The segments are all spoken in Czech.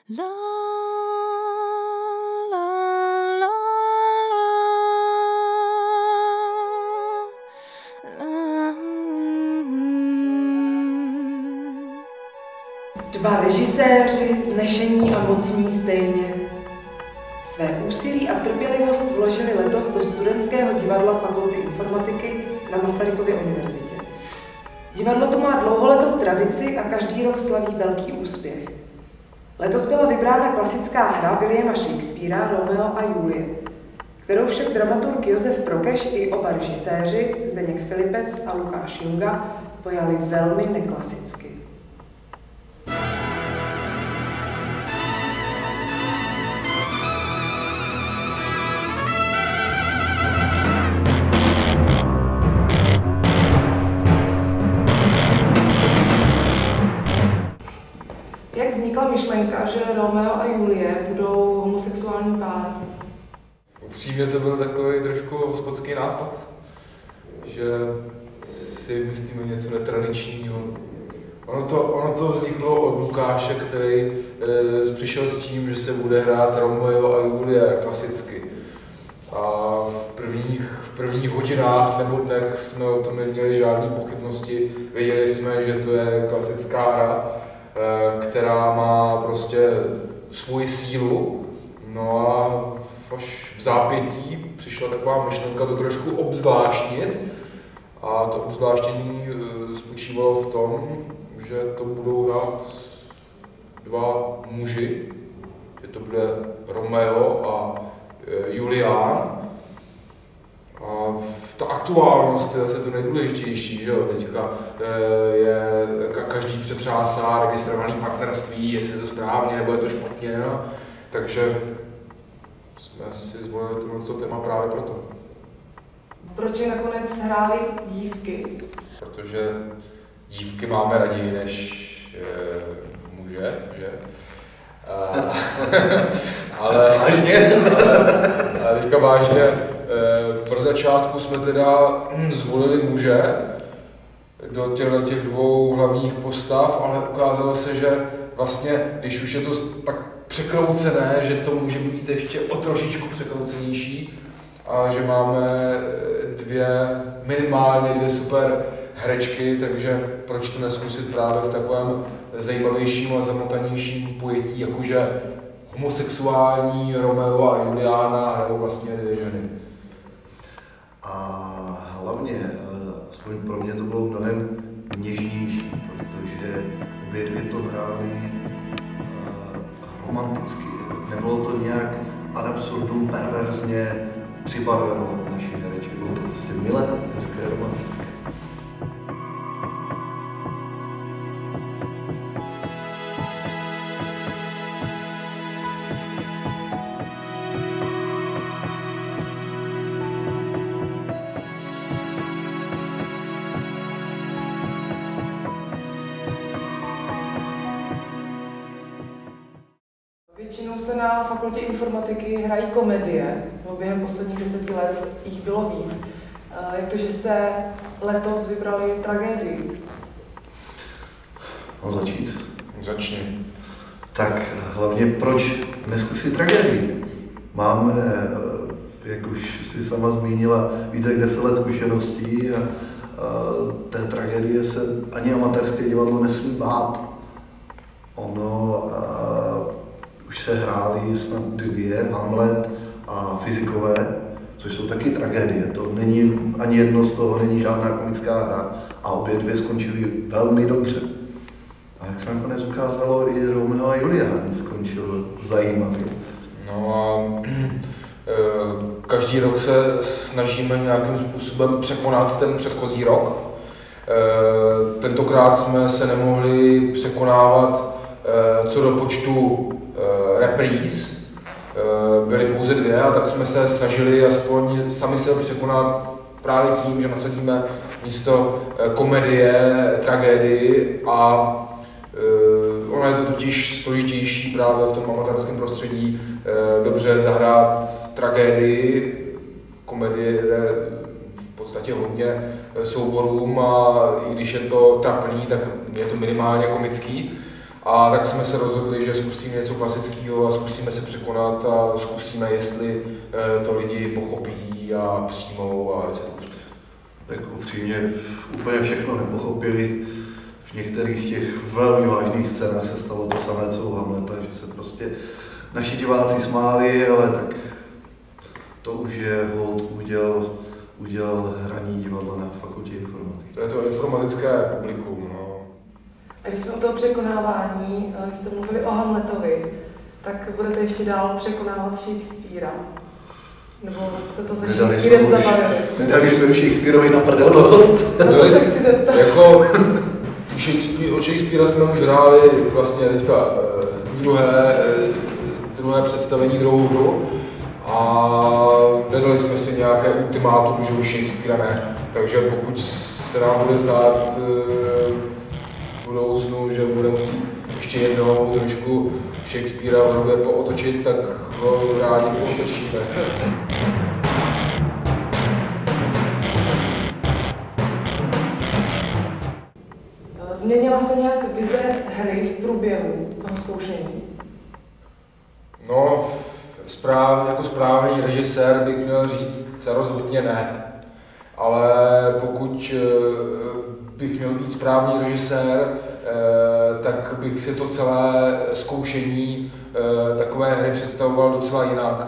La, la, la, la, Dva režiséři, vznešení a mocní stejně. Své úsilí a trpělivost vložili letos do studentského divadla Fakulty informatiky na Masarykově univerzitě. Divadlo tu má dlouholetou tradici a každý rok slaví velký úspěch. Letos byla vybrána klasická hra Williama Shakespearea Romeo a Julie, kterou však dramaturg Josef Prokeš i oba režiséři, Zdeněk Filipec a Lukáš Junga, pojali velmi neklasicky. Jak vznikla myšlenka, že Romeo a Julie budou homosexuální pár? Upřímně to byl takový trošku hospodský nápad, že si myslíme něco netradičního. Ono to vzniklo od Lukáše, který přišel s tím, že se bude hrát Romeo a Julie klasicky. A v prvních hodinách nebo dnech jsme o tom neměli žádné pochybnosti. Věděli jsme, že to je klasická hra, která má prostě svoji sílu. No a až v zápětí přišla taková myšlenka to trošku obzvláštnit. A to obzvláštění spočívalo v tom, že to budou hrát dva muži, že to bude Romeo a Julián. A ta aktuálnost je zase to nejdůležitější, že jo, teďka každý přetřásá registrovaný partnerství, jestli je to správně nebo je to špatně, no. Takže jsme si zvolili tohle téma právě proto. Proč nakonec hráli dívky? Protože dívky máme raději než muže, že? Ale teďka vážně, pro začátku jsme teda zvolili muže do těch dvou hlavních postav, ale ukázalo se, že vlastně, když už je to tak překroucené, že to může být ještě o trošičku překroucenější a že máme minimálně dvě super herečky, takže proč to neskusit právě v takovém zajímavějším a zamotanějším pojetí, jakože homosexuální Romeo a Juliána hrajou vlastně dvě ženy. A hlavně, aspoň pro mě to bylo mnohem něžnější, protože obě dvě to hrály romanticky. Nebylo to nějak ad absurdum perverzně přibarveno od naší herečky. Bylo to prostě milé, hezké, romantické. Většinou se na Fakultě informatiky hrají komedie, no během posledních 10 let jich bylo víc. Jak to, že jste letos vybrali tragédii? Mám začít? Začni. Tak hlavně proč neskusit tragédii? Máme, jak už si sama zmínila, více jak 10 let zkušeností a té tragédie se ani amatérské divadlo nesmí bát. Ono už se hrály snad 2, Hamlet a Fyzikové, což jsou taky tragédie. To není, ani jedno z toho není žádná komická hra a obě dvě skončily velmi dobře. A jak se nakonec ukázalo, i Romeo a Julián skončil zajímavě. No a každý rok se snažíme nějakým způsobem překonat ten předchozí rok. Tentokrát jsme se nemohli překonávat co do počtu repríz, byly pouze 2, a tak jsme se snažili aspoň sami se překonat právě tím, že nasadíme místo komedie, tragédii a ono je to totiž složitější právě v tom amatérském prostředí dobře zahrát tragédii, komedie jde v podstatě hodně souborům a i když je to trapný, tak je to minimálně komický. A tak jsme se rozhodli, že zkusíme něco klasického a zkusíme se překonat a zkusíme, jestli to lidi pochopí a přijmou a jestli to úspěch. Tak upřímně úplně všechno nepochopili. V některých těch velmi vážných scénách se stalo to samé, co u Hamleta, že se prostě naši diváci smáli, ale tak to už je hold udělal hraní divadla na fakultě informatiky. To je to informatické publikum. No. A když jsme o toho překonávání, jste mluvili o Hamletovi, tak budete ještě dál překonávat Shakespearea? Nebo jste to se Shakespearem zabavili? Nedali jsme už Shakespeareovi na prdel dost. Na to se chci zeptat. Jako, od Shakespearea jsme už hráli vlastně teďka druhé představení, druhou hru. A nedali jsme si nějaké ultimátum, že už Shakespearea ne. Takže pokud se nám bude zdát v budoucnu, že budeme chtít ještě jednou trošku Shakespearea v hrobě pootočit, tak ho rádi pootočíme. Změnila se nějak vize hry v průběhu toho zkoušení? No, jako správný režisér bych měl říct, rozhodně ne. Ale pokud bych měl být správný režisér, tak bych si to celé zkoušení takové hry představoval docela jinak.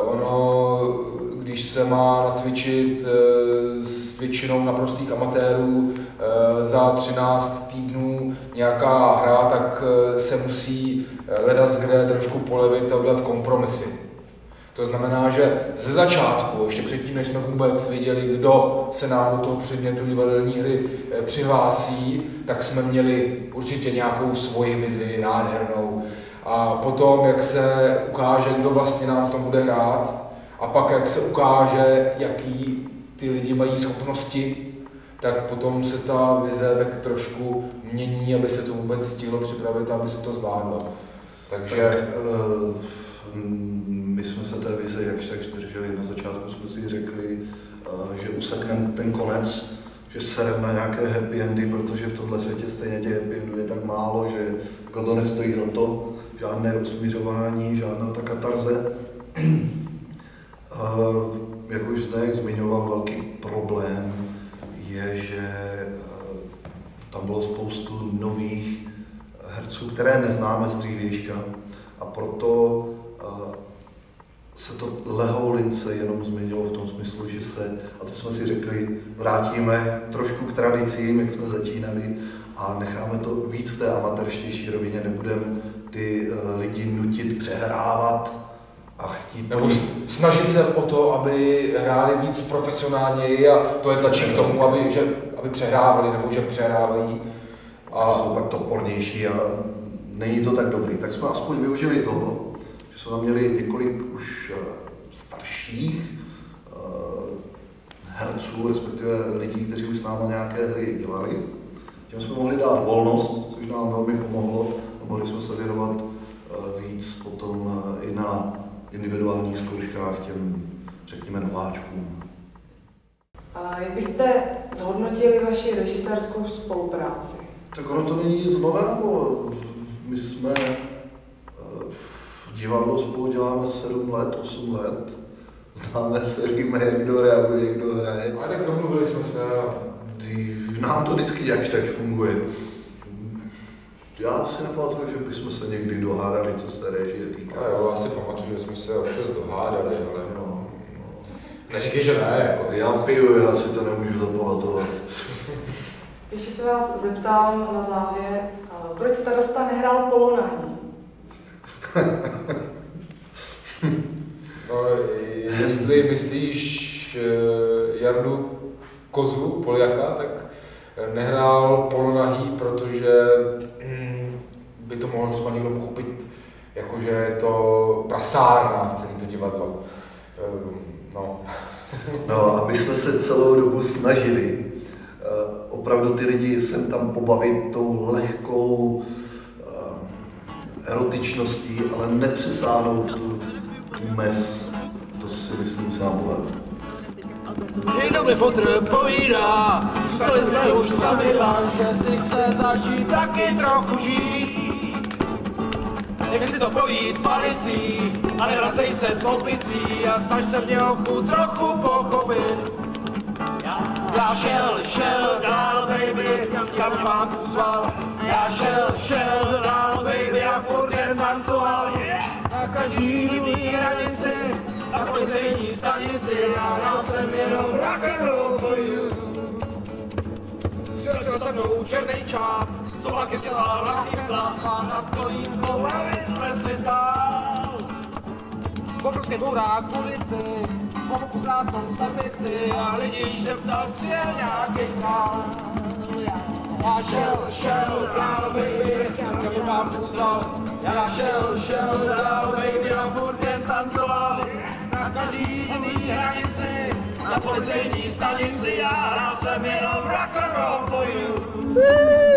Ono, když se má nacvičit s většinou naprostých amatérů za 13 týdnů nějaká hra, tak se musí ledaskde trošku polevit a udělat kompromisy. To znamená, že ze začátku, ještě předtím, než jsme vůbec viděli, kdo se nám do toho předmětu divadelní hry přihlásí, tak jsme měli určitě nějakou svoji vizi nádhernou. A potom, jak se ukáže, kdo vlastně nám v tom bude hrát, a pak, jak se ukáže, jaký ty lidi mají schopnosti, tak potom se ta vize tak trošku mění, aby se to vůbec stihlo připravit, aby se to zvládlo. Takže... My jsme se té vize jakž tak drželi, na začátku jsme si řekli, že usekneme ten konec, že serem na nějaké happy endy, protože v tomhle světě stejně těch happy endů je tak málo, že jako to nestojí za to, žádné usmířování, žádná ta katarze. Jak už Zdeněk zmiňoval, velký problém je, že tam bylo spoustu nových herců, které neznáme z dřívějška, a proto se to lehoulince jenom změnilo v tom smyslu, že se, a to jsme si řekli, vrátíme trošku k tradicím, jak jsme začínali, a necháme to víc v té amatérštější rovině, nebudeme ty lidi nutit přehrávat a chtít... Nebo snažit se o to, aby hráli víc profesionálněji, a to je tlačí k tomu, aby přehrávali nebo že přehrávají. A jsou pak topornější a není to tak dobrý. Tak jsme aspoň využili toho, že jsme tam měli několik už starších herců, respektive lidí, kteří už s náma nějaké hry dělali. Těm jsme mohli dát volnost, což nám velmi pomohlo, a mohli jsme se věnovat víc potom i na individuálních zkouškách těm, řekněme, nováčkům. A jak byste zhodnotili vaši režisérskou spolupráci? Tak ono to není nic nového. My jsme v divadlo spolu děláme 7 let, 8 let. Známe se, víme, jak kdo reaguje, jak kdo hraje. A tak domluvili jsme se. Nám to vždycky jakž tak funguje. Já si nepamatuju, že bychom se někdy dohádali, co se režie týká. A jo, já si pamatuju, že jsme se občas dohádali, ale no. Neříkej, že ne. Jako. Já piju, já si to nemůžu zapamatovat. Ještě se vás zeptám na závěr, proč starosta nehrál polonahý? No, jestli myslíš Jardu Kozu, Poljaka, tak nehrál polonahý, protože by to mohl třeba někdo pochopit, jakože je to prasárna, celé to divadlo. No. No a my jsme se celou dobu snažili opravdu ty lidi sem tam pobavit tou lehkou erotičností, ale nepřesáhnout tu mez. To si myslím, že nám povedlo. Někdo mi fotr povídá, zůstali jsme už sami, že si chce začít taky trochu žít. Nech si to projít palicí a nevracej se s opicí a snaž se mě ochu trochu pochopit. Já šel dál, baby, kam pán pozval. Já šel dál, baby, a furt jen tancoval. Na každý jiný hranici, na policejní stanici, já hrál jsem jenom rock and roll for you. Přijel se mnou černej čáp, s oblakem dělal raketla a nad kolínkou Elvis Presley stál. Obrovský bourák v ulici, po boku krásnou slepici a lidi šeptal, přijel nějaký král. Já šel dál, baby, kam mě mám pozval. Já šel dál, baby, a furt jen tancoval. Na každý jiný hranici, na policejní stanici, já hrál jsem jenom rock and roll for you.